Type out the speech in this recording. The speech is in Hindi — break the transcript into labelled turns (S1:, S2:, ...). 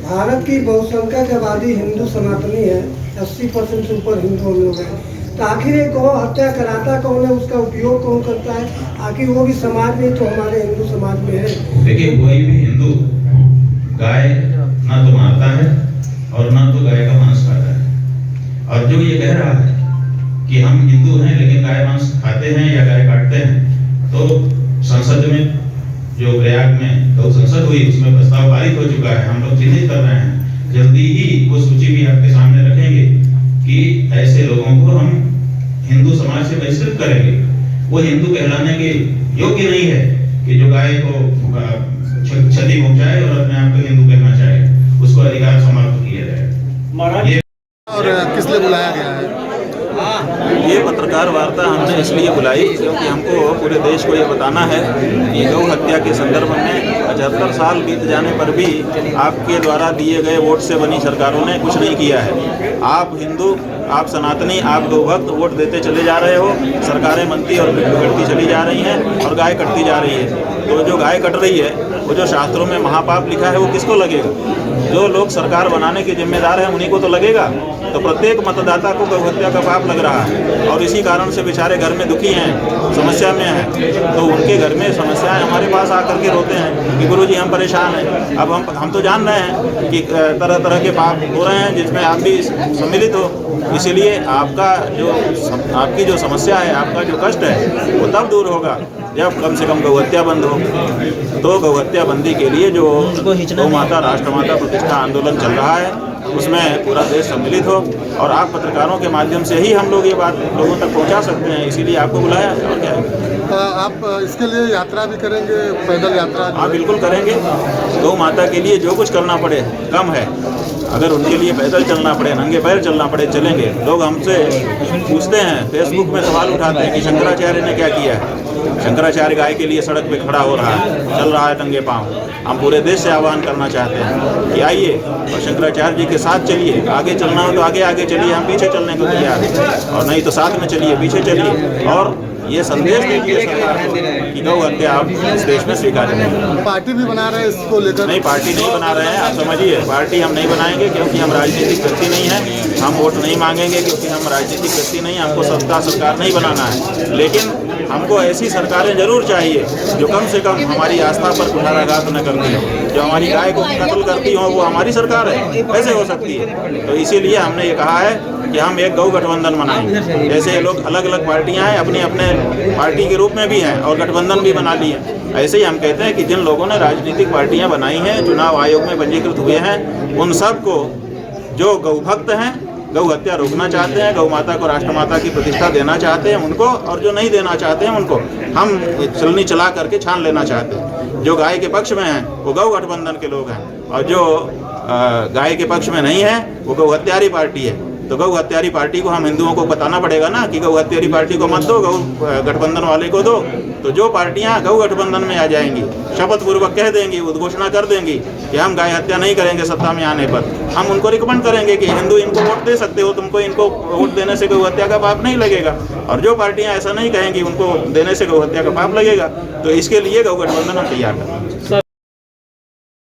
S1: भारत की बहुसंख्यक आबादी हिंदू सनातनी है, 80% से ऊपर हिंदू हम लोग हैं। तो आखिर ये गौ हत्या कराता कौन है, उसका उपयोग कौन करता है? आखिर वो भी समाज में तो हमारे हिंदू समाज में है।
S2: देखिए, कोई भी हिंदू गाय ना तो मारता है और ना तो गाय का मांस खाता है। और जो ये कह रहा है कि हम हिंदू हैं लेकिन गाय मांस खाते हैं या गाय काटते हैं, तो संसद में जो प्रयाग में गौ संसद हुई उसमें प्रस्ताव पारित हो चुका है। हम लोग चिन्हित कर रहे हैं, जल्दी ही वो सूची भी आपके सामने रखेंगे कि ऐसे लोगों को हम हिंदू समाज से बहिष्कृत करेंगे। वो हिंदू कहलाने के योग्य नहीं है कि जो गाय को क्षति पहुंचाए और अपने आप को हिंदू कहना चाहे, उसको अधिकार समाप्त किया जाए।
S3: और किस लिए बुलाया गया है?
S4: ये पत्रकार वार्ता हमने इसलिए बुलाई क्योंकि हमको पूरे देश को ये बताना है कि गौ हत्या के संदर्भ में 75 साल बीत जाने पर भी आपके द्वारा दिए गए वोट से बनी सरकारों ने कुछ नहीं किया है। आप हिंदू, आप सनातनी, आप गौभक्त वोट देते चले जा रहे हो, सरकारें बनती और बिगड़ती चली जा रही हैं और गाय कटती जा रही है। तो जो गाय कट रही है वो जो शास्त्रों में महापाप लिखा है वो किसको लगेगा? जो लोग सरकार बनाने के जिम्मेदार हैं उन्हीं को तो लगेगा। तो प्रत्येक मतदाता को गौ हत्या का पाप लग रहा है और इसी कारण से बेचारे घर में दुखी हैं, समस्या में हैं। तो उनके घर में समस्याएं हमारे पास आकर के रोते हैं कि गुरुजी हम परेशान हैं। अब हम तो जान रहे हैं कि तरह तरह के पाप हो रहे हैं जिसमें आप भी सम्मिलित हो। इसीलिए आपकी जो समस्या है, आपका जो कष्ट है वो तब दूर होगा जब कम से कम गौ हत्या बंद हो। तो गौ हत्या बंदी के लिए जो गौ माता राष्ट्रमाता प्रतिष्ठा आंदोलन चल रहा है उसमें पूरा देश सम्मिलित हो और आप पत्रकारों के माध्यम से ही हम लोग ये बात लोगों तक पहुंचा सकते हैं, इसीलिए आपको बुलाया है। और क्या है,
S3: आप इसके लिए यात्रा भी करेंगे, पैदल यात्रा?
S4: हाँ बिल्कुल करेंगे। गौ माता के लिए जो कुछ करना पड़े कम है। अगर उनके लिए पैदल चलना पड़े, नंगे पैर चलना पड़े, चलेंगे। लोग हमसे पूछते हैं, फेसबुक में सवाल उठाते हैं कि शंकराचार्य ने क्या किया है। शंकराचार्य गाय के लिए सड़क पे खड़ा हो रहा है, चल रहा है नंगे पांव। हम पूरे देश से आह्वान करना चाहते हैं कि आइए और शंकराचार्य जी के साथ चलिए। आगे चलना हो तो आगे आगे चलिए, हम पीछे चलने को तैयार हैं। और नहीं तो साथ में चलिए, पीछे चलिए और ये संदेश दीजिए सरकार को कि गौ हत्या आप इस देश में स्वीकार करें।
S3: पार्टी भी बना रहे हैं इसको लेकर?
S4: नहीं, पार्टी नहीं बना रहे हैं। आप समझिए, पार्टी हम नहीं बनाएंगे क्योंकि हम राजनीतिक व्यक्ति नहीं हैं। हम वोट नहीं मांगेंगे क्योंकि हम राजनीतिक व्यक्ति नहीं। हमको सत्ता सरकार नहीं बनाना है, लेकिन हमको ऐसी सरकारें जरूर चाहिए जो कम से कम हमारी आस्था पर कुठाराघात न करती हो। जो हमारी गाय को कत्ल करती हो वो हमारी सरकार है, कैसे हो सकती है? तो इसीलिए हमने ये कहा है कि हम एक गौ गठबंधन बनाएंगे। जैसे ये लोग अलग अलग पार्टियां हैं, अपने अपने पार्टी के रूप में भी हैं और गठबंधन भी बना लिए। ऐसे ही हम कहते हैं कि जिन लोगों ने राजनीतिक पार्टियां बनाई हैं, चुनाव आयोग में पंजीकृत हुए हैं, उन सबको जो गौभक्त हैं, गौ हत्या रोकना चाहते हैं, गौ माता को राष्ट्रमाता की प्रतिष्ठा देना चाहते हैं उनको, और जो नहीं देना चाहते हैं उनको हम चलनी चला करके छान लेना चाहते हैं। जो गाय के पक्ष में हैं वो गौ गठबंधन के लोग हैं और जो गाय के पक्ष में नहीं है वो गौ हत्यारी पार्टी है। तो गौ हत्यारी पार्टी को हम हिंदुओं को बताना पड़ेगा ना कि गौ हत्यारी पार्टी को मत दो, गौ गठबंधन वाले को दो। तो जो पार्टियां गौ गठबंधन में आ जाएंगी, शपथ पूर्वक कह देंगी, उद्घोषणा कर देंगी कि हम गाय हत्या नहीं करेंगे सत्ता में आने पर, हम उनको रिकमेंड करेंगे कि हिंदू इनको वोट दे सकते हो, तुमको इनको वोट देने से गौ हत्या का पाप नहीं लगेगा। और जो पार्टियां ऐसा नहीं कहेंगी उनको देने से गौ हत्या का पाप लगेगा। तो इसके लिए गौ गठबंधन हम तैयार करेंगे।